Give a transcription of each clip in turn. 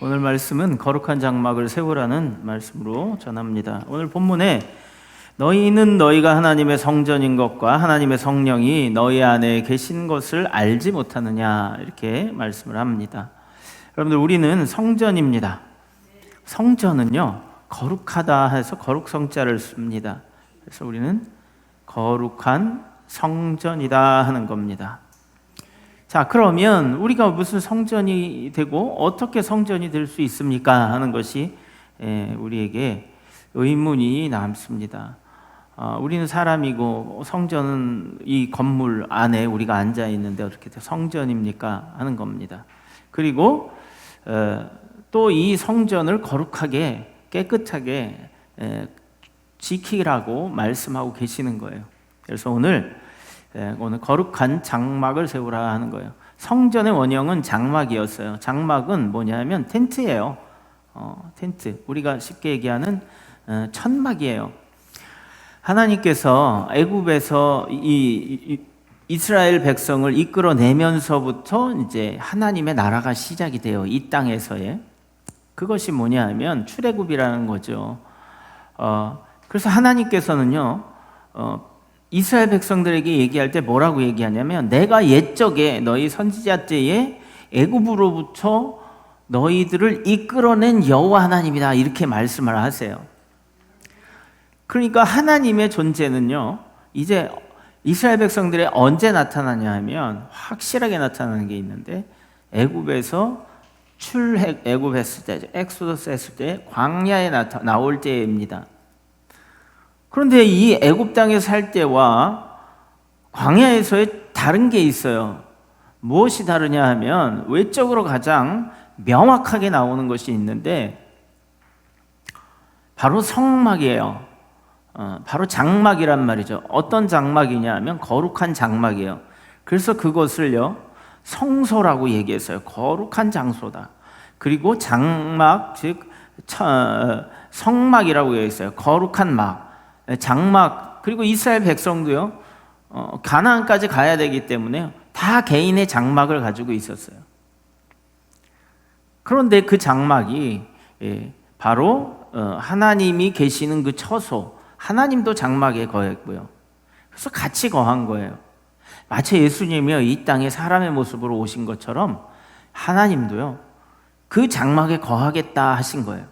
오늘 말씀은 거룩한 장막을 세우라는 말씀으로 전합니다. 오늘 본문에 너희는 너희가 하나님의 성전인 것과 하나님의 성령이 너희 안에 계신 것을 알지 못하느냐 이렇게 말씀을 합니다. 여러분들, 우리는 성전입니다. 성전은요, 거룩하다 해서 거룩성자를 씁니다. 그래서 우리는 거룩한 성전이다 하는 겁니다. 자, 그러면 우리가 무슨 성전이 되고 어떻게 성전이 될 수 있습니까 하는 것이 우리에게 의문이 남습니다. 우리는 사람이고 성전은 이 건물 안에 우리가 앉아 있는데 어떻게 성전입니까 하는 겁니다. 그리고 또 이 성전을 거룩하게 깨끗하게 지키라고 말씀하고 계시는 거예요. 그래서 오늘 거룩한 장막을 세우라 하는 거예요. 성전의 원형은 장막이었어요. 장막은 뭐냐면 텐트예요. 텐트. 우리가 쉽게 얘기하는 천막이에요. 하나님께서 애굽에서 이스라엘 백성을 이끌어내면서부터 이제 하나님의 나라가 시작이 돼요. 이 땅에서의. 그것이 뭐냐면 출애굽이라는 거죠. 그래서 하나님께서는요, 이스라엘 백성들에게 얘기할 때 뭐라고 얘기하냐면, 내가 옛적에 너희 선지자 때에 애굽으로부터 너희들을 이끌어낸 여호와 하나님이다 이렇게 말씀을 하세요. 그러니까 하나님의 존재는요, 이제 이스라엘 백성들이 언제 나타나냐 하면 확실하게 나타나는 게 있는데, 애굽에서 애굽했을 때, 엑소더스 했을 때 광야에 나올 때입니다. 그런데 이 애굽 땅에 살 때와 광야에서의 다른 게 있어요. 무엇이 다르냐 하면 외적으로 가장 명확하게 나오는 것이 있는데 바로 성막이에요. 바로 장막이란 말이죠. 어떤 장막이냐 하면 거룩한 장막이에요. 그래서 그것을요, 성소라고 얘기했어요. 거룩한 장소다. 그리고 장막, 즉 성막이라고 얘기했어요. 거룩한 막. 장막. 그리고 이스라엘 백성도요, 가나안까지 가야 되기 때문에 다 개인의 장막을 가지고 있었어요. 그런데 그 장막이 바로 하나님이 계시는 그 처소, 하나님도 장막에 거했고요. 그래서 같이 거한 거예요. 마치 예수님이요, 이 땅에 사람의 모습으로 오신 것처럼 하나님도요, 그 장막에 거하겠다 하신 거예요.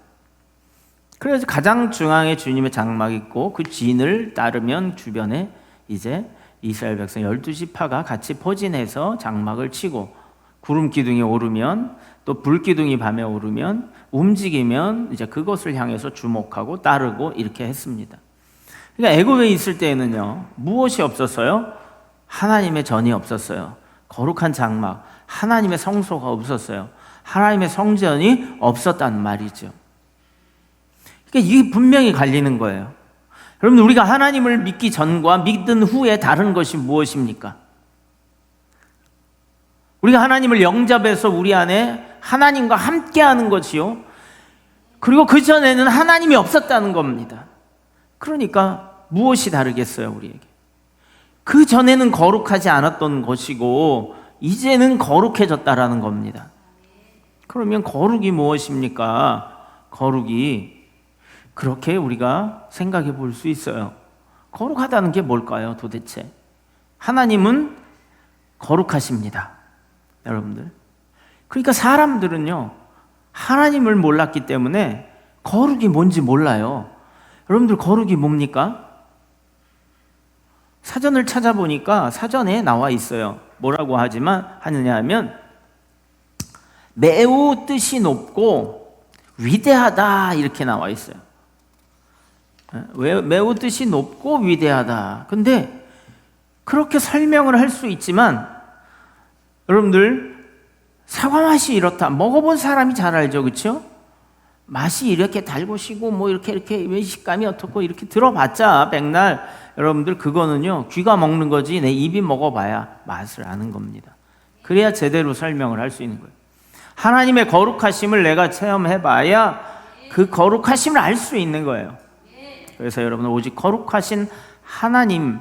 그래서 가장 중앙에 주님의 장막이 있고 그 진을 따르면 주변에 이제 이스라엘 백성 12지파가 같이 포진해서 장막을 치고, 구름 기둥이 오르면 또 불 기둥이 밤에 오르면 움직이면 이제 그것을 향해서 주목하고 따르고 이렇게 했습니다. 그러니까 애굽에 있을 때에는요, 무엇이 없었어요? 하나님의 전이 없었어요. 거룩한 장막, 하나님의 성소가 없었어요. 하나님의 성전이 없었단 말이죠. 그러니까 이게 분명히 갈리는 거예요. 여러분, 우리가 하나님을 믿기 전과 믿은 후에 다른 것이 무엇입니까? 우리가 하나님을 영접해서 우리 안에 하나님과 함께하는 것이요, 그리고 그 전에는 하나님이 없었다는 겁니다. 그러니까 무엇이 다르겠어요, 우리에게? 그 전에는 거룩하지 않았던 것이고 이제는 거룩해졌다라는 겁니다. 그러면 거룩이 무엇입니까? 거룩이 그렇게 우리가 생각해 볼 수 있어요. 거룩하다는 게 뭘까요, 도대체? 하나님은 거룩하십니다, 여러분들. 그러니까 사람들은요, 하나님을 몰랐기 때문에 거룩이 뭔지 몰라요. 여러분들, 거룩이 뭡니까? 사전을 찾아보니까 사전에 나와 있어요. 뭐라고 하느냐 하면 매우 뜻이 높고 위대하다 이렇게 나와 있어요. 매우 뜻이 높고 위대하다. 근데 그렇게 설명을 할 수 있지만, 여러분들, 사과 맛이 이렇다. 먹어본 사람이 잘 알죠, 그렇죠? 맛이 이렇게 달고 시고 뭐 이렇게 식감이 어떻고 이렇게 들어봤자 백날, 여러분들, 그거는요, 귀가 먹는 거지 내 입이 먹어봐야 맛을 아는 겁니다. 그래야 제대로 설명을 할 수 있는 거예요. 하나님의 거룩하심을 내가 체험해봐야 그 거룩하심을 알 수 있는 거예요. 그래서 여러분, 오직 거룩하신 하나님,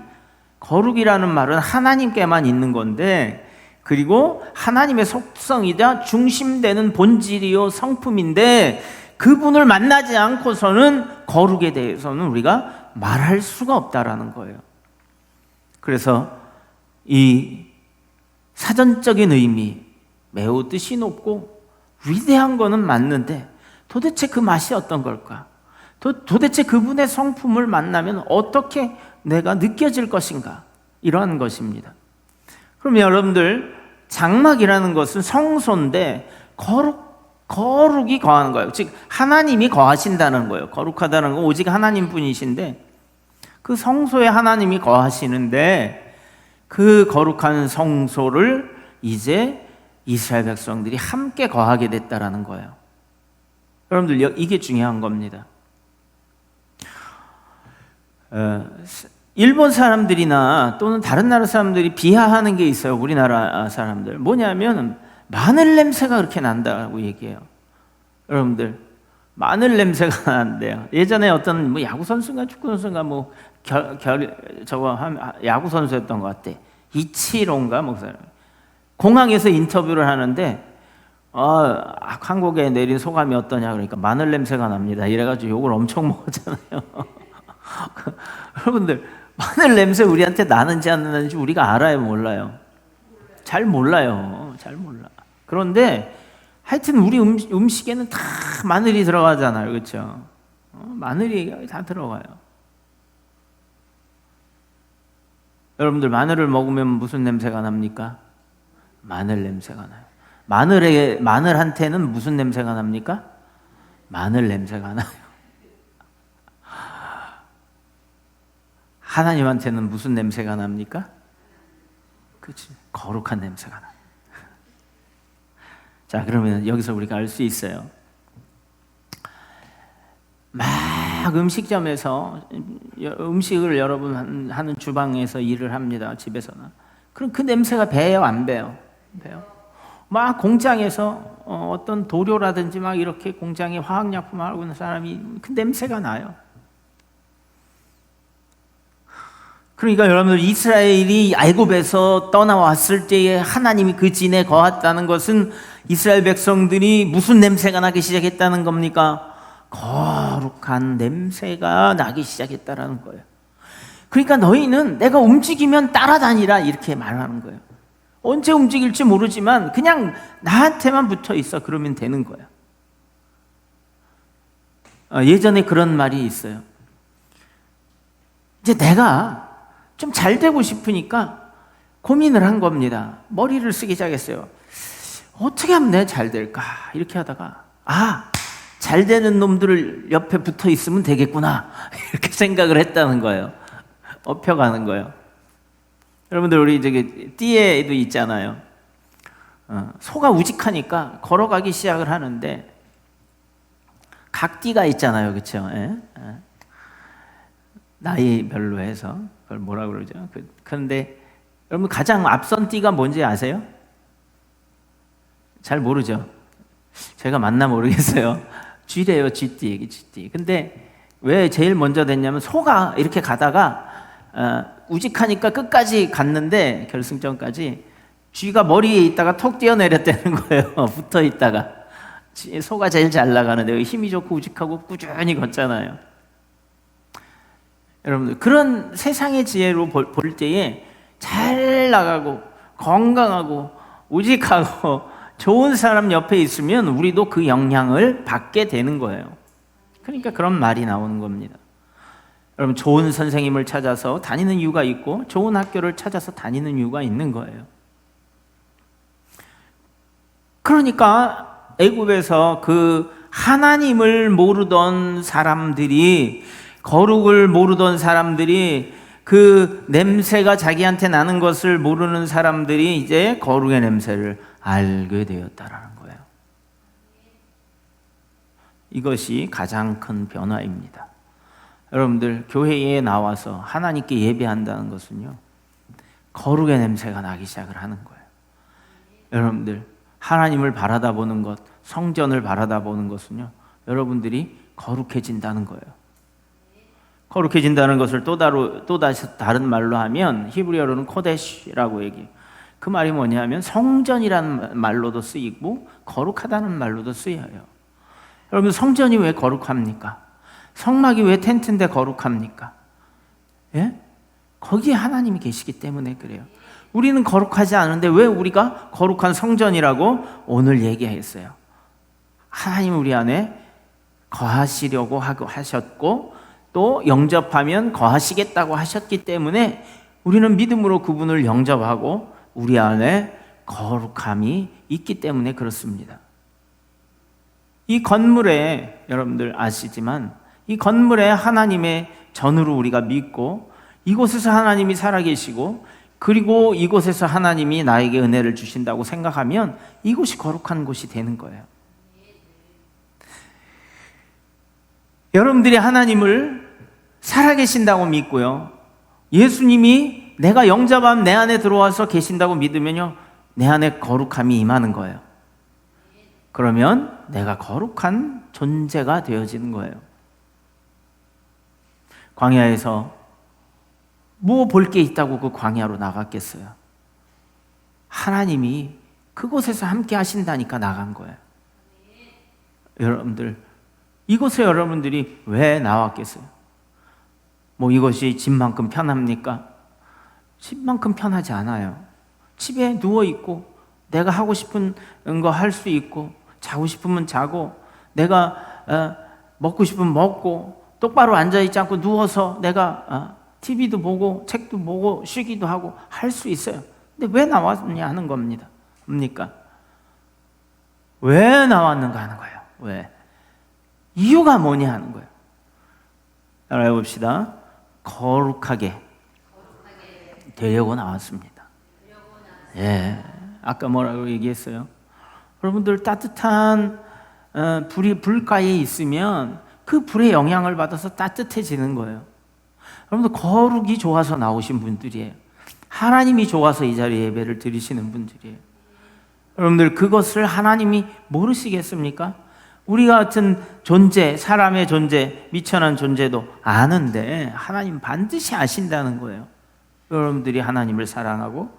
거룩이라는 말은 하나님께만 있는 건데 그리고 하나님의 속성이자 중심되는 본질이요 성품인데 그분을 만나지 않고서는 거룩에 대해서는 우리가 말할 수가 없다라는 거예요. 그래서 이 사전적인 의미, 매우 뜻이 높고 위대한 거는 맞는데 도대체 그 맛이 어떤 걸까? 도대체 그분의 성품을 만나면 어떻게 내가 느껴질 것인가? 이러한 것입니다. 그럼 여러분들, 장막이라는 것은 성소인데 거룩이 거하는 거예요. 즉 하나님이 거하신다는 거예요. 거룩하다는 건 오직 하나님뿐이신데 그 성소에 하나님이 거하시는데 그 거룩한 성소를 이제 이스라엘 백성들이 함께 거하게 됐다라는 거예요. 여러분들, 이게 중요한 겁니다. 일본 사람들이나 또는 다른 나라 사람들이 비하하는 게 있어요. 우리나라 사람들 뭐냐면 마늘 냄새가 그렇게 난다고 얘기해요. 여러분들, 마늘 냄새가 난대요. 예전에 어떤 뭐 야구 선수인가 축구 선수인가 뭐 야구 선수였던 것 같아. 이치로인가 목사님. 공항에서 인터뷰를 하는데 한국에 내린 소감이 어떠냐 그러니까 마늘 냄새가 납니다. 이래가지고 욕을 엄청 먹었잖아요. 여러분들, 마늘 냄새 우리한테 나는지 안 나는지 우리가 알아요, 몰라요? 잘 몰라요. 잘 몰라. 그런데 하여튼 우리 음식에는 다 마늘이 들어가잖아요, 그렇죠? 마늘이 다 들어가요. 여러분들, 마늘을 먹으면 무슨 냄새가 납니까? 마늘 냄새가 나요. 마늘한테는 무슨 냄새가 납니까? 마늘 냄새가 나요. 하나님한테는 무슨 냄새가 납니까? 그치? 거룩한 냄새가 나요. 자, 그러면 여기서 우리가 알 수 있어요. 막 음식점에서 음식을 여러분 하는 주방에서 일을 합니다. 집에서나. 그럼 그 냄새가 배요, 안 배요? 배요. 막 공장에서 어떤 도료라든지 막 이렇게 공장에 화학약품 하고 있는 사람이 그 냄새가 나요. 그러니까 여러분들, 이스라엘이 애굽에서 떠나왔을 때에 하나님이 그 진에 거했다는 것은 이스라엘 백성들이 무슨 냄새가 나기 시작했다는 겁니까? 거룩한 냄새가 나기 시작했다는 거예요. 그러니까 너희는 내가 움직이면 따라다니라 이렇게 말하는 거예요. 언제 움직일지 모르지만 그냥 나한테만 붙어 있어. 그러면 되는 거야. 예전에 그런 말이 있어요. 이제 내가 좀 잘 되고 싶으니까 고민을 한 겁니다. 머리를 쓰기 시작했어요. 어떻게 하면 내가 잘 될까? 이렇게 하다가 잘 되는 놈들을 옆에 붙어 있으면 되겠구나 이렇게 생각을 했다는 거예요. 업혀가는 거예요. 여러분들, 우리 저기 띠에도 있잖아요. 소가 우직하니까 걸어가기 시작을 하는데 각 띠가 있잖아요, 그렇죠? 나이별로 해서 그걸 뭐라 그러죠? 그런데 여러분, 가장 앞선 띠가 뭔지 아세요? 잘 모르죠? 제가 맞나 모르겠어요. 쥐래요, 쥐띠, 쥐띠. 근데 왜 제일 먼저 됐냐면 소가 이렇게 가다가 우직하니까 끝까지 갔는데 결승점까지 쥐가 머리에 있다가 톡 뛰어내렸다는 거예요. 붙어 있다가. 소가 제일 잘 나가는데 힘이 좋고 우직하고 꾸준히 걷잖아요. 여러분들, 그런 세상의 지혜로 볼 때에 잘 나가고 건강하고 우직하고 좋은 사람 옆에 있으면 우리도 그 영향을 받게 되는 거예요. 그러니까 그런 말이 나오는 겁니다. 여러분, 좋은 선생님을 찾아서 다니는 이유가 있고 좋은 학교를 찾아서 다니는 이유가 있는 거예요. 그러니까 애굽에서 그 하나님을 모르던 사람들이, 거룩을 모르던 사람들이, 그 냄새가 자기한테 나는 것을 모르는 사람들이 이제 거룩의 냄새를 알게 되었다라는 거예요. 이것이 가장 큰 변화입니다. 여러분들, 교회에 나와서 하나님께 예배한다는 것은요, 거룩의 냄새가 나기 시작을 하는 거예요. 여러분들, 하나님을 바라다 보는 것, 성전을 바라다 보는 것은요, 여러분들이 거룩해진다는 거예요. 거룩해진다는 것을 또 다시 다른 말로 하면 히브리어로는 코데시라고 얘기해요. 그 말이 뭐냐면 성전이라는 말로도 쓰이고 거룩하다는 말로도 쓰여요. 여러분, 성전이 왜 거룩합니까? 성막이 왜 텐트인데 거룩합니까? 예? 거기에 하나님이 계시기 때문에 그래요. 우리는 거룩하지 않은데 왜 우리가 거룩한 성전이라고 오늘 얘기했어요? 하나님 우리 안에 거하시려고 하셨고 또 영접하면 거하시겠다고 하셨기 때문에 우리는 믿음으로 그분을 영접하고 우리 안에 거룩함이 있기 때문에 그렇습니다. 이 건물에 여러분들 아시지만 이 건물에 하나님의 전으로 우리가 믿고 이곳에서 하나님이 살아계시고 그리고 이곳에서 하나님이 나에게 은혜를 주신다고 생각하면 이곳이 거룩한 곳이 되는 거예요. 여러분들이 하나님을 살아계신다고 믿고요, 예수님이 내가 영접하면 내 안에 들어와서 계신다고 믿으면요, 내 안에 거룩함이 임하는 거예요. 그러면 내가 거룩한 존재가 되어지는 거예요. 광야에서 뭐 볼 게 있다고 그 광야로 나갔겠어요? 하나님이 그곳에서 함께 하신다니까 나간 거예요. 여러분들, 이곳에 여러분들이 왜 나왔겠어요? 뭐 이것이 집만큼 편합니까? 집만큼 편하지 않아요. 집에 누워있고 내가 하고 싶은 거 할 수 있고 자고 싶으면 자고 내가 먹고 싶으면 먹고 똑바로 앉아있지 않고 누워서 내가 TV도 보고 책도 보고 쉬기도 하고 할 수 있어요. 근데 왜 나왔느냐 하는 겁니다. 뭡니까? 왜 나왔는가 하는 거예요. 왜? 이유가 뭐냐 하는 거예요. 따라해 봅시다. 거룩하게 되려고 나왔습니다. 예, 아까 뭐라고 얘기했어요? 여러분들 따뜻한 불가에 있으면 그 불의 영향을 받아서 따뜻해지는 거예요. 여러분들 거룩이 좋아서 나오신 분들이에요. 하나님이 좋아서 이 자리에 예배를 드리시는 분들이에요. 여러분들 그것을 하나님이 모르시겠습니까? 우리 같은 존재, 사람의 존재, 미천한 존재도 아는데 하나님 반드시 아신다는 거예요. 여러분들이 하나님을 사랑하고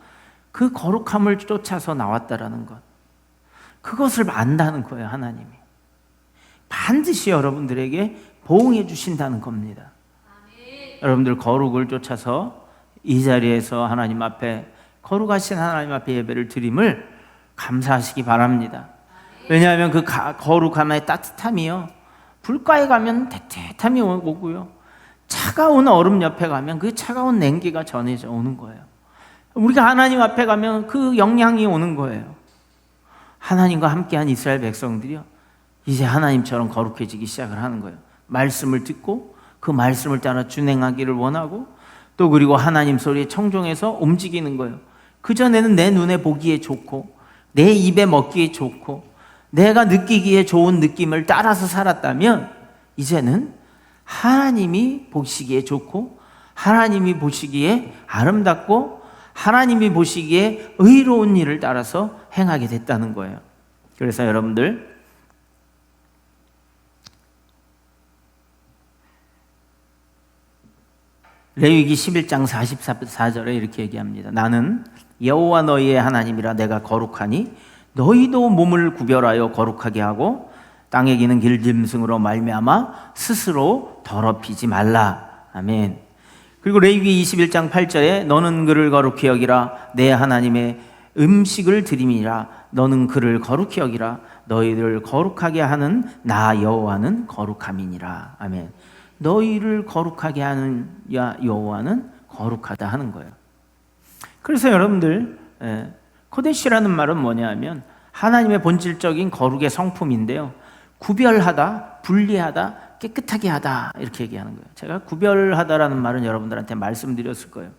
그 거룩함을 쫓아서 나왔다라는 것, 그것을 안다는 거예요. 하나님이 반드시 여러분들에게 보응해 주신다는 겁니다. 아멘. 여러분들 거룩을 쫓아서 이 자리에서 하나님 앞에, 거룩하신 하나님 앞에 예배를 드림을 감사하시기 바랍니다. 왜냐하면 그 거룩함의 따뜻함이요, 불가에 가면 따뜻함이 오고요, 차가운 얼음 옆에 가면 그 차가운 냉기가 전해져 오는 거예요. 우리가 하나님 앞에 가면 그 영향이 오는 거예요. 하나님과 함께한 이스라엘 백성들이요, 이제 하나님처럼 거룩해지기 시작을 하는 거예요. 말씀을 듣고 그 말씀을 따라 준행하기를 원하고 또 그리고 하나님 소리에 청종해서 움직이는 거예요. 그전에는 내 눈에 보기에 좋고 내 입에 먹기에 좋고 내가 느끼기에 좋은 느낌을 따라서 살았다면 이제는 하나님이 보시기에 좋고 하나님이 보시기에 아름답고 하나님이 보시기에 의로운 일을 따라서 행하게 됐다는 거예요. 그래서 여러분들, 레위기 11장 44절에 이렇게 얘기합니다. 나는 여호와 너희의 하나님이라 내가 거룩하니 너희도 몸을 구별하여 거룩하게 하고 땅에 기는 길짐승으로 말미암아 스스로 더럽히지 말라. 아멘. 그리고 레위기 21장 8절에 너는 그를 거룩히 여기라. 내 하나님의 음식을 드림이라. 너는 그를 거룩히 여기라. 너희를 거룩하게 하는 나 여호와는 거룩함이니라. 아멘. 너희를 거룩하게 하는 여호와는 거룩하다 하는 거예요. 그래서 여러분들, 코데시라는 말은 뭐냐면 하나님의 본질적인 거룩의 성품인데요, 구별하다, 분리하다, 깨끗하게 하다, 이렇게 얘기하는 거예요. 제가 구별하다라는 말은 여러분들한테 말씀드렸을 거예요.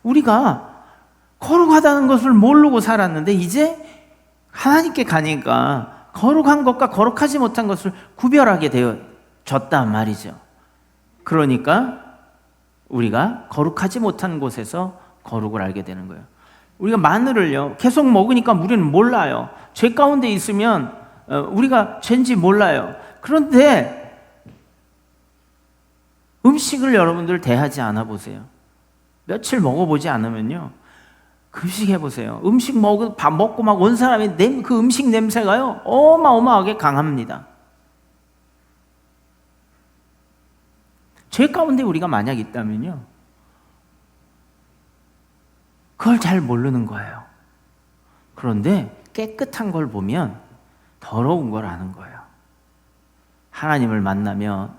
우리가 거룩하다는 것을 모르고 살았는데 이제 하나님께 가니까 거룩한 것과 거룩하지 못한 것을 구별하게 되어졌단 말이죠. 그러니까 우리가 거룩하지 못한 곳에서 거룩을 알게 되는 거예요. 우리가 마늘을요 계속 먹으니까 우리는 몰라요. 죄 가운데 있으면 우리가 죄인지 몰라요. 그런데 음식을 여러분들 대하지 않아 보세요. 며칠 먹어보지 않으면요, 급식해 보세요. 밥 먹고 막 온 사람이 그 음식 냄새가요 어마어마하게 강합니다. 죄 가운데 우리가 만약 있다면요, 그걸 잘 모르는 거예요. 그런데 깨끗한 걸 보면 더러운 걸 아는 거예요. 하나님을 만나면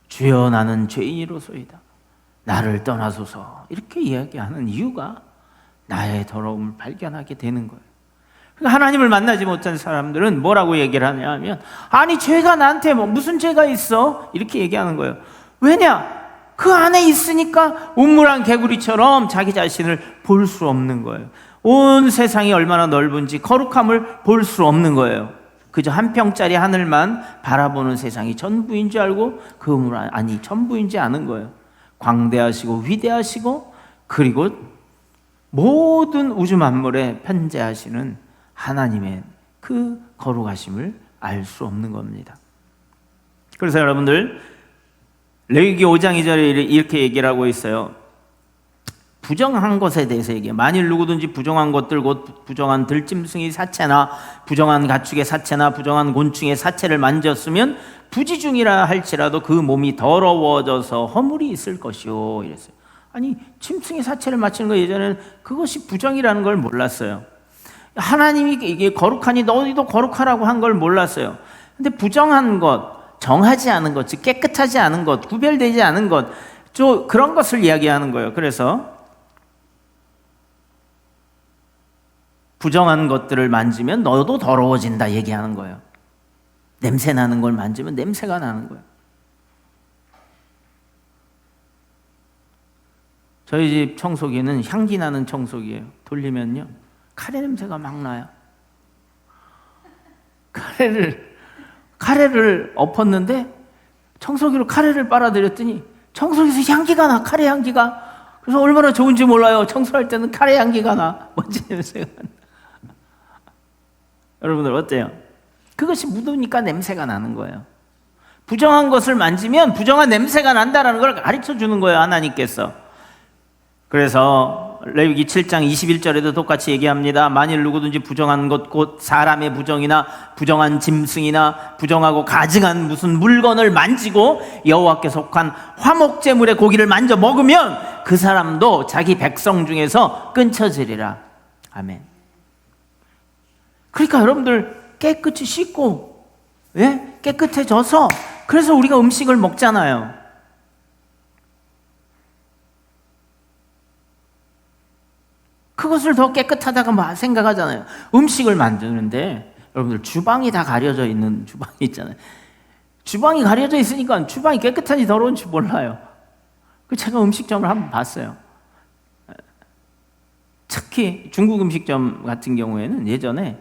주여 나는 죄인이로소이다, 나를 떠나소서, 이렇게 이야기하는 이유가 나의 더러움을 발견하게 되는 거예요. 그러니까 하나님을 만나지 못한 사람들은 뭐라고 얘기를 하냐 하면, 아니 죄가 나한테 무슨 죄가 있어? 이렇게 얘기하는 거예요. 왜냐? 그 안에 있으니까 우물안 개구리처럼 자기 자신을 볼 수 없는 거예요. 온 세상이 얼마나 넓은지 거룩함을 볼 수 없는 거예요. 그저 한 평짜리 하늘만 바라보는 세상이 전부인 줄 알고 그 우물 안이 전부인지 아는 거예요. 광대하시고 위대하시고 그리고 모든 우주 만물에 편재하시는 하나님의 그 거룩하심을 알 수 없는 겁니다. 그래서 여러분들, 레위기 5장 2절에 이렇게 얘기를 하고 있어요. 부정한 것에 대해서 얘기해요. 만일 누구든지 부정한 것들, 곧 부정한 들짐승의 사체나 부정한 가축의 사체나 부정한 곤충의 사체를 만졌으면 부지중이라 할지라도 그 몸이 더러워져서 허물이 있을 것이요, 이랬어요. 아니, 짐승의 사체를 만지는 거 예전에는 그것이 부정이라는 걸 몰랐어요. 하나님이 이게 거룩하니 너희도 거룩하라고 한 걸 몰랐어요. 근데 부정한 것, 정하지 않은 것, 즉 깨끗하지 않은 것, 구별되지 않은 것, 그런 것을 이야기하는 거예요. 그래서 부정한 것들을 만지면 너도 더러워진다 얘기하는 거예요. 냄새 나는 걸 만지면 냄새가 나는 거예요. 저희 집 청소기는 향기 나는 청소기예요. 돌리면요, 카레 냄새가 막 나요. 카레를 엎었는데 청소기로 카레를 빨아들였더니 청소기에서 향기가 나, 카레 향기가. 그래서 얼마나 좋은지 몰라요. 청소할 때는 카레 향기가 나, 먼지 냄새가 나. 여러분들 어때요? 그것이 묻으니까 냄새가 나는 거예요. 부정한 것을 만지면 부정한 냄새가 난다는 걸 가르쳐 주는 거예요, 하나님께서. 그래서 레위기 7장 21절에도 똑같이 얘기합니다. 만일 누구든지 부정한 것, 곧 사람의 부정이나 부정한 짐승이나 부정하고 가증한 무슨 물건을 만지고 여호와께 속한 화목제물의 고기를 만져 먹으면 그 사람도 자기 백성 중에서 끊쳐지리라. 아멘. 그러니까 여러분들 깨끗이 씻고, 깨끗해져서, 그래서 우리가 음식을 먹잖아요. 그것을 더 깨끗하다고 생각하잖아요. 음식을 만드는데 여러분들 주방이 다 가려져 있는 주방이 있잖아요. 주방이 가려져 있으니까 주방이 깨끗한지 더러운지 몰라요. 제가 음식점을 한번 봤어요. 특히 중국 음식점 같은 경우에는 예전에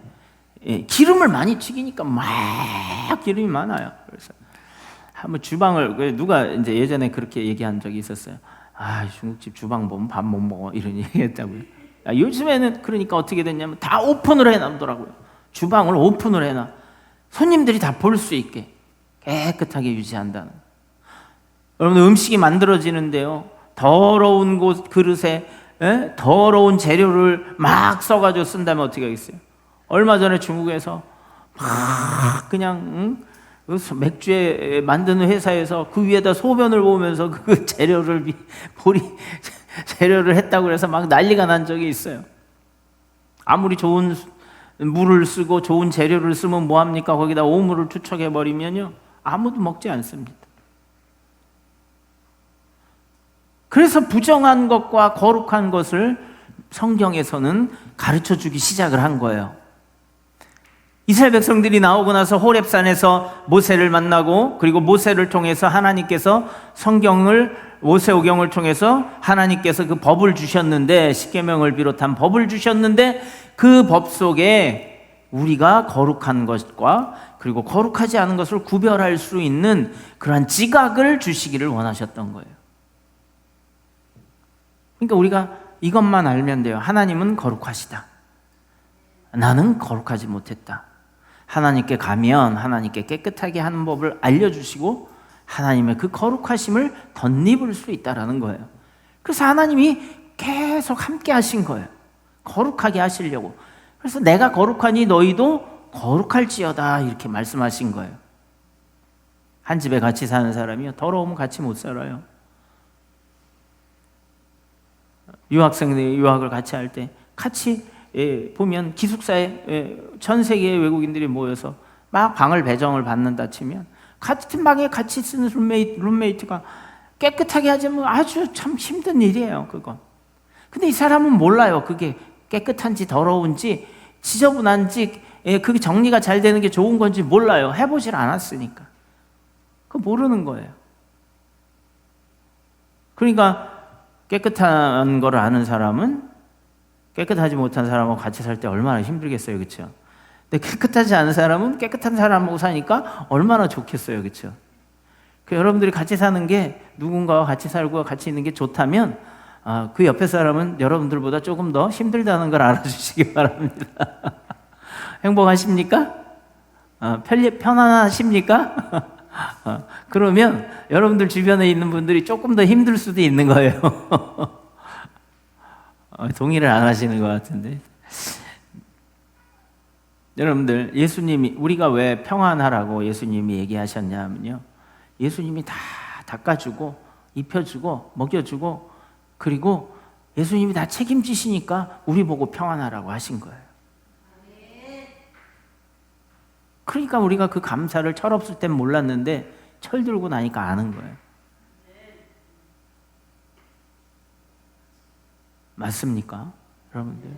기름을 많이 튀기니까 막 기름이 많아요. 그래서 한번 주방을, 누가 이제 예전에 그렇게 얘기한 적이 있었어요. 아, 중국집 주방 보면 밥 못 먹어, 이런 얘기 했다고요. 요즘에는 그러니까 어떻게 됐냐면 다 오픈을 해놔더라고요. 주방을 오픈을 해놔. 손님들이 다 볼 수 있게 깨끗하게 유지한다는. 여러분, 음식이 만들어지는데요, 더러운 그릇에 더러운 재료를 막 써가지고 쓴다면 어떻게 하겠어요? 얼마 전에 중국에서 막 그냥 맥주에 만드는 회사에서 그 위에다 소변을 보면서 그 재료를 했다고 해서 막 난리가 난 적이 있어요. 아무리 좋은 물을 쓰고 좋은 재료를 쓰면 뭐합니까? 거기다 오물을 투척해 버리면요, 아무도 먹지 않습니다. 그래서 부정한 것과 거룩한 것을 성경에서는 가르쳐 주기 시작을 한 거예요. 이스라엘 백성들이 나오고 나서 호렙산에서 모세를 만나고, 그리고 모세를 통해서 하나님께서 모세오경을 통해서 하나님께서 그 법을 주셨는데, 십계명을 비롯한 법을 주셨는데, 그 법 속에 우리가 거룩한 것과 그리고 거룩하지 않은 것을 구별할 수 있는 그러한 지각을 주시기를 원하셨던 거예요. 그러니까 우리가 이것만 알면 돼요. 하나님은 거룩하시다, 나는 거룩하지 못했다. 하나님께 가면 하나님께 깨끗하게 하는 법을 알려주시고 하나님의 그 거룩하심을 덧입을 수 있다는 거예요. 그래서 하나님이 계속 함께 하신 거예요. 거룩하게 하시려고. 그래서 내가 거룩하니 너희도 거룩할지어다 이렇게 말씀하신 거예요. 한 집에 같이 사는 사람이요, 더러우면 같이 못 살아요. 유학생들이 유학을 같이 할 때 같이 보면 기숙사에 전 세계의 외국인들이 모여서 막 방을 배정을 받는다 치면 같은 방에 같이 쓰는 룸메이트가 깨끗하게 하자면 아주 참 힘든 일이에요, 그거. 근데 이 사람은 몰라요. 그게 깨끗한지 더러운지 지저분한지 그게 정리가 잘 되는 게 좋은 건지 몰라요. 해보질 않았으니까. 그거 모르는 거예요. 그러니까 깨끗한 거를 아는 사람은 깨끗하지 못한 사람하고 같이 살 때 얼마나 힘들겠어요, 그렇죠? 근데 깨끗하지 않은 사람은 깨끗한 사람하고 사니까 얼마나 좋겠어요, 그렇죠? 여러분들이 같이 사는 게, 누군가와 같이 살고 같이 있는 게 좋다면 그 옆에 사람은 여러분들보다 조금 더 힘들다는 걸 알아주시기 바랍니다. 행복하십니까? 편안하십니까? 그러면 여러분들 주변에 있는 분들이 조금 더 힘들 수도 있는 거예요. 동의를 안 하시는 것 같은데. 여러분들, 예수님이, 우리가 왜 평안하라고 예수님이 얘기하셨냐면요, 예수님이 다 닦아주고 입혀주고 먹여주고, 그리고 예수님이 다 책임지시니까 우리 보고 평안하라고 하신 거예요. 그러니까 우리가 그 감사를 철없을 땐 몰랐는데 철 들고 나니까 아는 거예요. 맞습니까, 여러분들?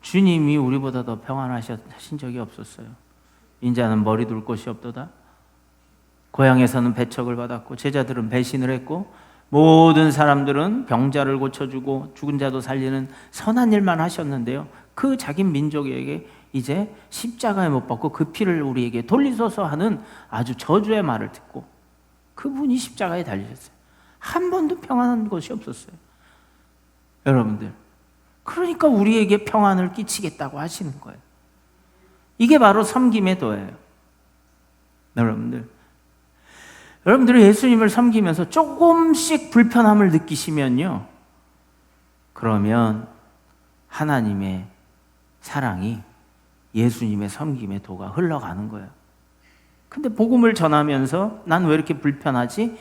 주님이 우리보다 더 평안하신 적이 없었어요. 인자는 머리 둘 곳이 없도다. 고향에서는 배척을 받았고 제자들은 배신을 했고 모든 사람들은 병자를 고쳐주고 죽은 자도 살리는 선한 일만 하셨는데요, 그 자기 민족에게 이제 십자가에 못 박고 그 피를 우리에게 돌리소서 하는 아주 저주의 말을 듣고 그분이 십자가에 달리셨어요. 한 번도 평안한 것이 없었어요, 여러분들. 그러니까 우리에게 평안을 끼치겠다고 하시는 거예요. 이게 바로 섬김의 도예요. 여러분들이 예수님을 섬기면서 조금씩 불편함을 느끼시면요, 그러면 하나님의 사랑이 예수님의 섬김의 도가 흘러가는 거예요. 근데 복음을 전하면서 난 왜 이렇게 불편하지?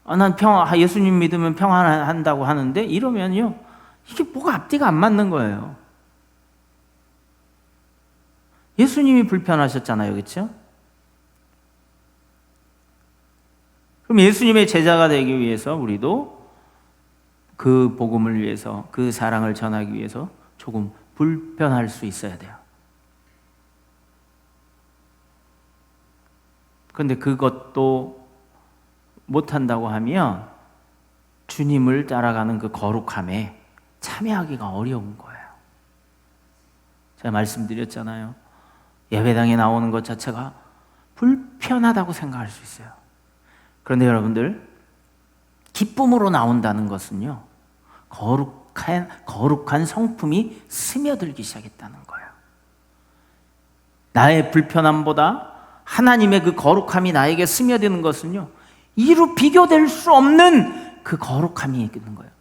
난 예수님 믿으면 평안한다고 하는데, 이러면요, 이게 뭐가 앞뒤가 안 맞는 거예요. 예수님이 불편하셨잖아요, 그렇죠? 그럼 예수님의 제자가 되기 위해서 우리도 그 복음을 위해서, 그 사랑을 전하기 위해서 조금 불편할 수 있어야 돼요. 그런데 그것도 못한다고 하면 주님을 따라가는 그 거룩함에 참여하기가 어려운 거예요. 제가 말씀드렸잖아요. 예배당에 나오는 것 자체가 불편하다고 생각할 수 있어요. 그런데 여러분들, 기쁨으로 나온다는 것은요, 거룩한 성품이 스며들기 시작했다는 거예요. 나의 불편함보다 하나님의 그 거룩함이 나에게 스며드는 것은요, 이루 비교될 수 없는 그 거룩함이 있는 거예요.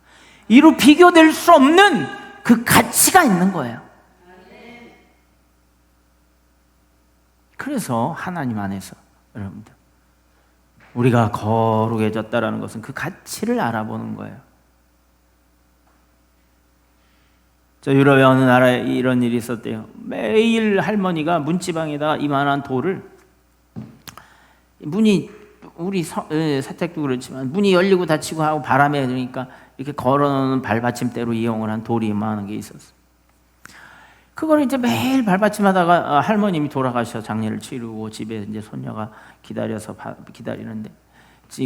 이루 비교될 수 없는 그 가치가 있는 거예요. 그래서 하나님 안에서 여러분들, 우리가 거룩해졌다라는 것은 그 가치를 알아보는 거예요. 저 유럽의 어느 나라에 이런 일이 있었대요. 매일 할머니가 문지방에다가 이만한 돌을, 문이, 우리 사택도 그렇지만 문이 열리고 닫히고 하고 바람에 그러니까 이렇게 걸어놓는 발받침대로 이용을 한 돌이 이만한 게 있었어요. 그걸 이제 매일 발받침하다가 할머님이 돌아가셔 장례를 치르고 집에 이제 손녀가 기다리는데,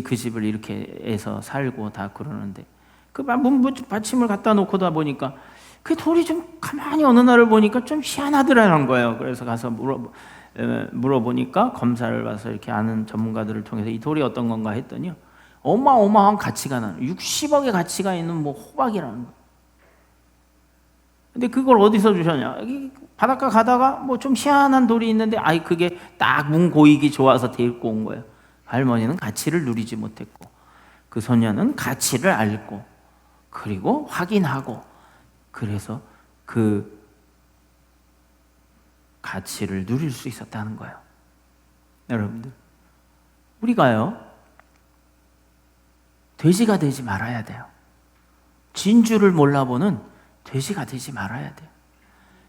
그 집을 이렇게 해서 살고 다 그러는데, 그 문받침을 갖다 놓고다 보니까 그 돌이 좀 가만히 어느 날을 보니까 좀 희한하더라는 거예요. 그래서 가서 물어보니까, 검사를 봐서 이렇게 아는 전문가들을 통해서 이 돌이 어떤 건가 했더니요, 어마어마한 가치가 나는 60억의 가치가 있는 뭐 호박이라는 거예요. 근데 그걸 어디서 주셨냐? 바닷가 가다가 뭐 좀 희한한 돌이 있는데, 그게 딱 문 고이기 좋아서 데리고 온 거예요. 할머니는 가치를 누리지 못했고 그 소녀는 가치를 알고 그리고 확인하고, 그래서 그 가치를 누릴 수 있었다는 거예요. 여러분들, 우리가요 돼지가 되지 말아야 돼요. 진주를 몰라보는 돼지가 되지 말아야 돼요.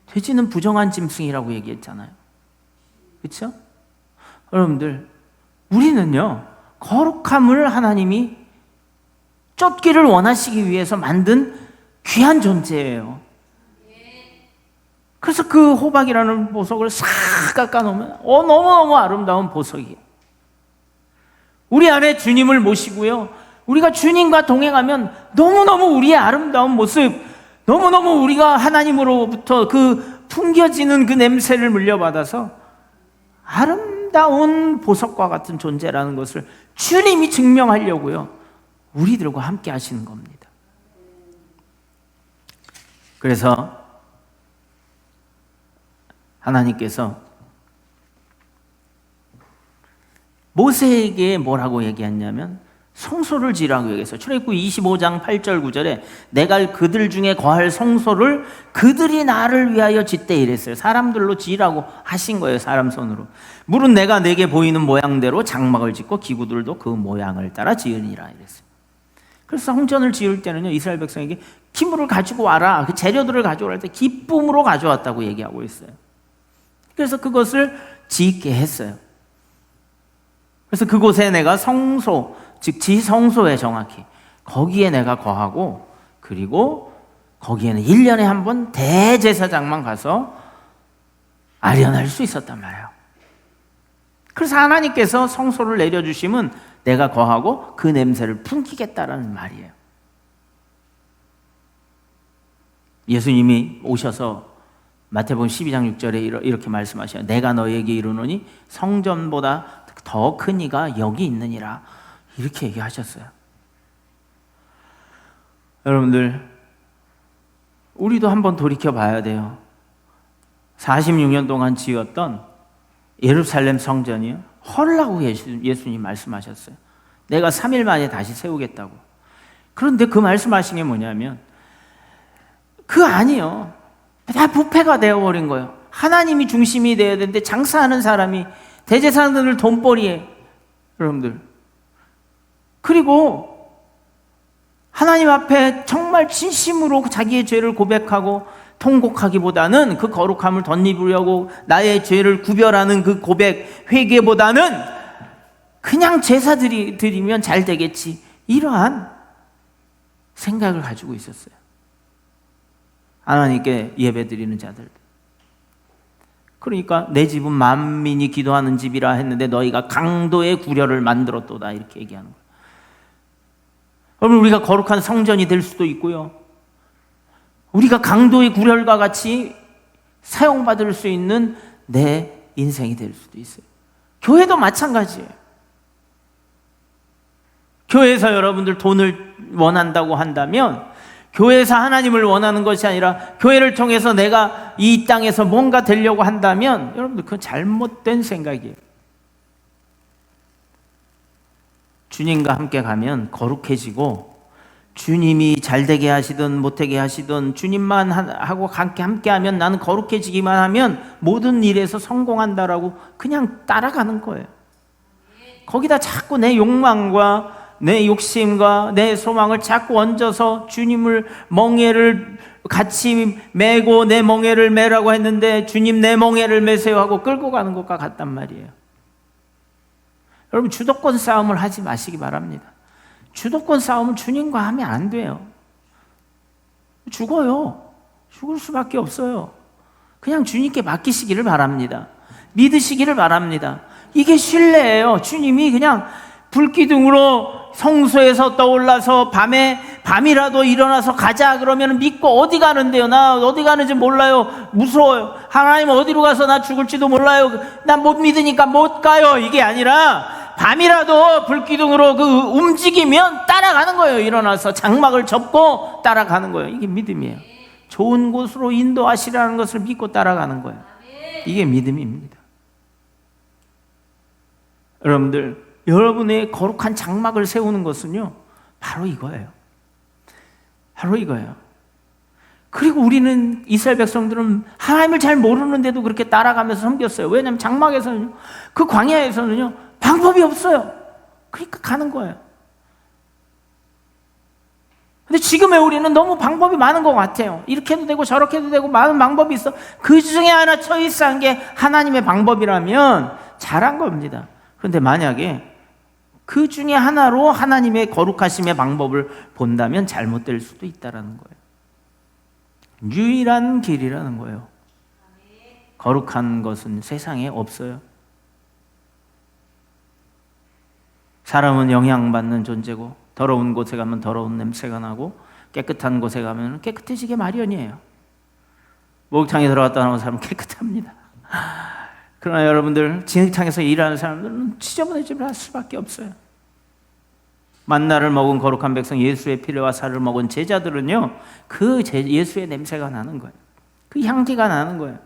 돼지는 부정한 짐승이라고 얘기했잖아요. 그렇죠? 여러분들, 우리는요 거룩함을 하나님이 쫓기를 원하시기 위해서 만든 귀한 존재예요. 그래서 그 호박이라는 보석을 싹 깎아놓으면 너무너무 아름다운 보석이에요. 우리 안에 주님을 모시고요, 우리가 주님과 동행하면 너무너무 우리의 아름다운 모습, 너무너무 우리가 하나님으로부터 그 풍겨지는 그 냄새를 물려받아서 아름다운 보석과 같은 존재라는 것을 주님이 증명하려고요 우리들과 함께 하시는 겁니다. 그래서 하나님께서 모세에게 뭐라고 얘기했냐면 성소를 지으라고 얘기했어요. 출애굽기 25장 8절 9절에 내가 그들 중에 거할 성소를 그들이 나를 위하여 짓되 이랬어요. 사람들로 지으라고 하신 거예요. 사람 손으로. 물은 내가 내게 보이는 모양대로 장막을 짓고 기구들도 그 모양을 따라 지으니라 이랬어요. 그래서 성전을 지을 때는요 이스라엘 백성에게 기물을 가지고 와라, 그 재료들을 가져올 때 기쁨으로 가져왔다고 얘기하고 있어요. 그래서 그것을 짓게 했어요. 그래서 그곳에 내가 성소, 즉 지성소에 정확히 거기에 내가 거하고, 그리고 거기에는 1년에 한 번 대제사장만 가서 아련할 수 있었단 말이에요. 그래서 하나님께서 성소를 내려주시면 내가 거하고 그 냄새를 풍기겠다라는 말이에요. 예수님이 오셔서 마태복음 12장 6절에 이렇게 말씀하셔요. 내가 너에게 이르노니 성전보다 더 큰 이가 여기 있느니라, 이렇게 얘기하셨어요. 여러분들, 우리도 한번 돌이켜 봐야 돼요. 46년 동안 지었던 예루살렘 성전이요 헐라고 예수님 말씀하셨어요. 내가 3일 만에 다시 세우겠다고. 그런데 그 말씀하신 게 뭐냐면 그 아니요, 다 부패가 되어버린 거예요. 하나님이 중심이 되어야 되는데 장사하는 사람이 대제사장들 돈벌이에, 여러분들, 그리고 하나님 앞에 정말 진심으로 자기의 죄를 고백하고 통곡하기보다는 그 거룩함을 덧입으려고 나의 죄를 구별하는 그 고백, 회개보다는 그냥 제사 드리면 잘 되겠지, 이러한 생각을 가지고 있었어요. 하나님께 예배 드리는 자들. 그러니까 내 집은 만민이 기도하는 집이라 했는데 너희가 강도의 구려를 만들었도다, 이렇게 얘기하는 거예요. 여러분, 우리가 거룩한 성전이 될 수도 있고요, 우리가 강도의 구렬과 같이 사용받을 수 있는 내 인생이 될 수도 있어요. 교회도 마찬가지예요. 교회에서 여러분들 돈을 원한다고 한다면 교회에서 하나님을 원하는 것이 아니라 교회를 통해서 내가 이 땅에서 뭔가 되려고 한다면 여러분들 그건 잘못된 생각이에요. 주님과 함께 가면 거룩해지고, 주님이 잘되게 하시든 못되게 하시든 주님만 하고 함께 하면 나는 거룩해지기만 하면 모든 일에서 성공한다라고 그냥 따라가는 거예요. 거기다 자꾸 내 욕망과 내 욕심과 내 소망을 자꾸 얹어서 주님을 멍에를 같이 메고 내 멍에를 메라고 했는데 주님 내 멍에를 메세요 하고 끌고 가는 것과 같단 말이에요. 여러분, 주도권 싸움을 하지 마시기 바랍니다. 주도권 싸움은 주님과 하면 안 돼요. 죽어요. 죽을 수밖에 없어요. 그냥 주님께 맡기시기를 바랍니다. 믿으시기를 바랍니다. 이게 신뢰예요. 주님이 그냥 불기둥으로 성소에서 떠올라서 밤이라도 일어나서 가자 그러면 믿고 어디 가는데요? 나 어디 가는지 몰라요. 무서워요. 하나님 어디로 가서 나 죽을지도 몰라요. 나 못 믿으니까 못 가요. 이게 아니라 밤이라도 불기둥으로 그 움직이면 따라가는 거예요. 일어나서 장막을 접고 따라가는 거예요. 이게 믿음이에요. 좋은 곳으로 인도하시라는 것을 믿고 따라가는 거예요. 이게 믿음입니다. 여러분들, 여러분의 거룩한 장막을 세우는 것은요 바로 이거예요. 바로 이거예요. 그리고 우리는 이스라엘 백성들은 하나님을 잘 모르는데도 그렇게 따라가면서 섬겼어요. 왜냐하면 장막에서는, 그 광야에서는요 방법이 없어요. 그러니까 가는 거예요. 근데 지금의 우리는 너무 방법이 많은 것 같아요. 이렇게 해도 되고 저렇게 해도 되고 많은 방법이 있어. 그 중에 하나 초이스한 게 하나님의 방법이라면 잘한 겁니다. 그런데 만약에 그 중에 하나로 하나님의 거룩하심의 방법을 본다면 잘못될 수도 있다는 거예요. 유일한 길이라는 거예요. 거룩한 것은 세상에 없어요. 사람은 영향받는 존재고, 더러운 곳에 가면 더러운 냄새가 나고, 깨끗한 곳에 가면 깨끗해지게 마련이에요. 목욕탕에 들어갔다 나온 사람은 깨끗합니다. 그러나 여러분들, 진흙탕에서 일하는 사람들은 지저분해짐을 할 수밖에 없어요. 만나를 먹은 거룩한 백성, 예수의 피와 살을 먹은 제자들은요, 그 예수의 냄새가 나는 거예요. 그 향기가 나는 거예요.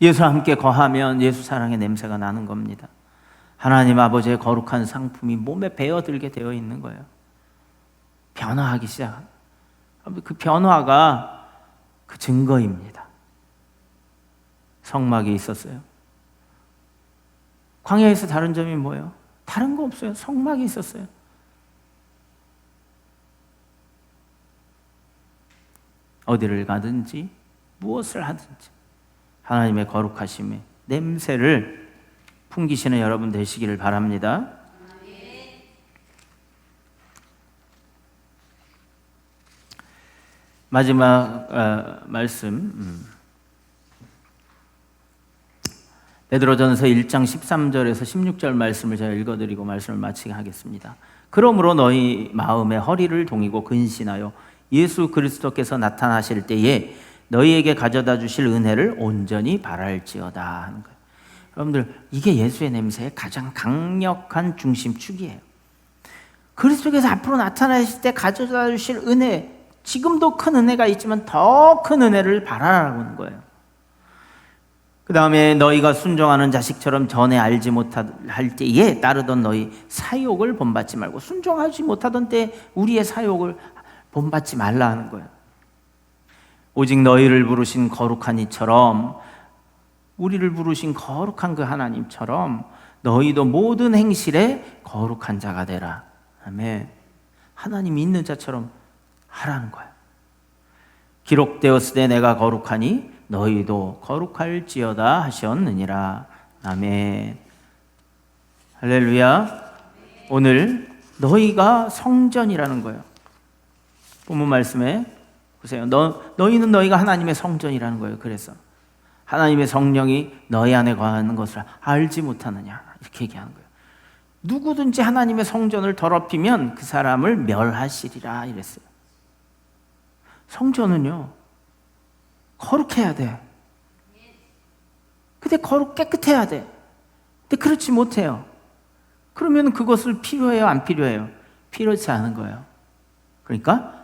예수와 함께 거하면 예수 사랑의 냄새가 나는 겁니다. 하나님 아버지의 거룩한 상품이 몸에 배어들게 되어 있는 거예요. 변화하기 시작합니다. 그 변화가 그 증거입니다. 성막이 있었어요. 광야에서 다른 점이 뭐예요? 다른 거 없어요. 성막이 있었어요. 어디를 가든지 무엇을 하든지 하나님의 거룩하심의 냄새를 풍기시는 여러분 되시기를 바랍니다. 마지막 말씀, 베드로전서 1장 13절에서 16절 말씀을 제가 읽어드리고 말씀을 마치게 하겠습니다. 그러므로 너희 마음의 허리를 동이고 근신하여 예수 그리스도께서 나타나실 때에 너희에게 가져다 주실 은혜를 온전히 바랄지어다 하는 거예요. 여러분들, 이게 예수의 냄새의 가장 강력한 중심축이에요. 그리스도께서 앞으로 나타나실 때 가져다 주실 은혜, 지금도 큰 은혜가 있지만 더 큰 은혜를 바라라고 하는 거예요. 그 다음에 너희가 순종하는 자식처럼 전에 알지 못할 때에 따르던 너희 사욕을 본받지 말고, 순종하지 못하던 때 우리의 사욕을 본받지 말라 하는 거예요. 오직 너희를 부르신 거룩한 이처럼, 우리를 부르신 거룩한 그 하나님처럼 너희도 모든 행실에 거룩한 자가 되라. 아멘. 하나님 있는 자처럼 하라는 거예요. 기록되었으되 내가 거룩하니 너희도 거룩할지어다 하셨느니라. 아멘. 할렐루야. 오늘 너희가 성전이라는 거예요. 본문 말씀에 보세요. 너희는 너희가 하나님의 성전이라는 거예요. 그래서 하나님의 성령이 너희 안에 거하는 것을 알지 못하느냐, 이렇게 얘기하는 거예요. 누구든지 하나님의 성전을 더럽히면 그 사람을 멸하시리라 이랬어요. 성전은요 거룩해야 돼. 근데 깨끗해야 돼. 근데 그렇지 못해요. 그러면 그것을 필요해요, 안 필요해요? 필요치 않은 거예요. 그러니까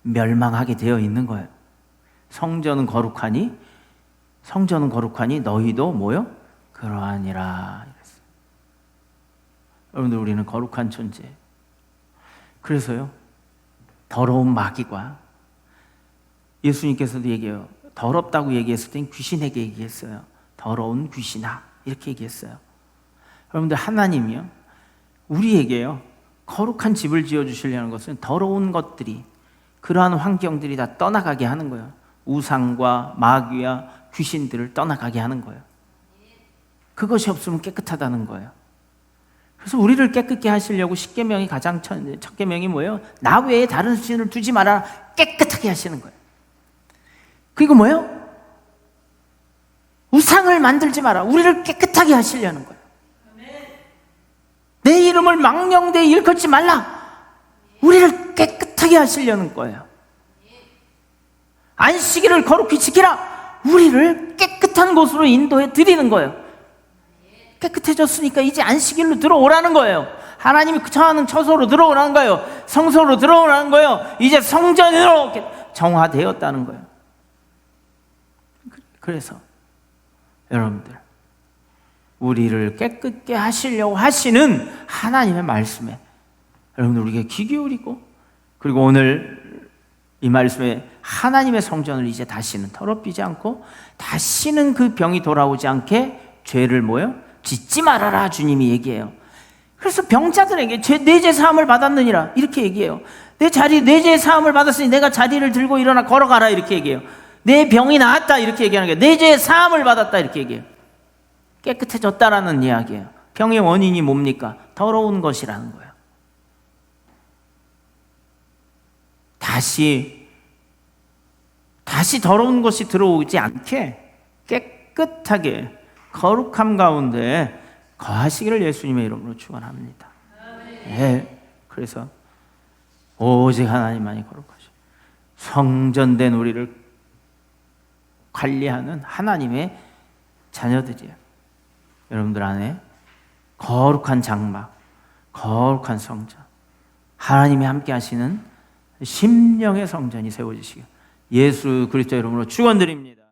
멸망하게 되어 있는 거예요. 성전은 거룩하니 너희도 뭐요? 그러하니라. 여러분들, 우리는 거룩한 존재. 그래서요, 더러운 마귀가, 예수님께서도 얘기해요. 더럽다고 얘기했을 땐 귀신에게 얘기했어요. 더러운 귀신아, 이렇게 얘기했어요. 여러분들, 하나님이요, 우리에게요 거룩한 집을 지어주시려는 것은 더러운 것들이, 그러한 환경들이 다 떠나가게 하는 거예요. 우상과 마귀와 귀신들을 떠나가게 하는 거예요. 그것이 없으면 깨끗하다는 거예요. 그래서 우리를 깨끗게 하시려고 십계명이 가장 첫 계명이 뭐예요? 나 외에 다른 신을 두지 마라. 깨끗하게 하시는 거예요. 그리고 뭐예요? 우상을 만들지 마라. 우리를 깨끗하게 하시려는 거예요. 내 이름을 망령되이 일컫지 말라. 우리를 깨끗하게 하시려는 거예요. 안식일을 거룩히 지키라. 우리를 깨끗한 곳으로 인도해 드리는 거예요. 깨끗해졌으니까 이제 안식일로 들어오라는 거예요. 하나님이 처하는 처소로 들어오라는 거예요. 성소로 들어오라는 거예요. 이제 성전으로 정화되었다는 거예요. 그래서 여러분들, 우리를 깨끗게 하시려고 하시는 하나님의 말씀에 여러분들 우리가 귀 기울이고, 그리고 오늘 이 말씀에 하나님의 성전을 이제 다시는 더럽히지 않고 다시는 그 병이 돌아오지 않게 죄를 짓지 말아라 주님이 얘기해요. 그래서 병자들에게 내 죄 사함을 받았느니라 이렇게 얘기해요. 내 죄 사함을 받았으니 내가 자리를 들고 일어나 걸어가라 이렇게 얘기해요. 내 병이 나았다 이렇게 얘기하는 거예요. 내 죄 사함을 받았다 이렇게 얘기해요. 깨끗해졌다라는 이야기예요. 병의 원인이 뭡니까? 더러운 것이라는 거예요. 다시 더러운 것이 들어오지 않게 깨끗하게 거룩함 가운데 거하시기를 예수님의 이름으로 축원합니다. 네. 그래서 오직 하나님만이 거룩하시고 성전된 우리를 관리하는 하나님의 자녀들이에요. 여러분들 안에 거룩한 장막, 거룩한 성전, 하나님이 함께 하시는 심령의 성전이 세워지시길 예수 그리스도 이름으로 축원드립니다.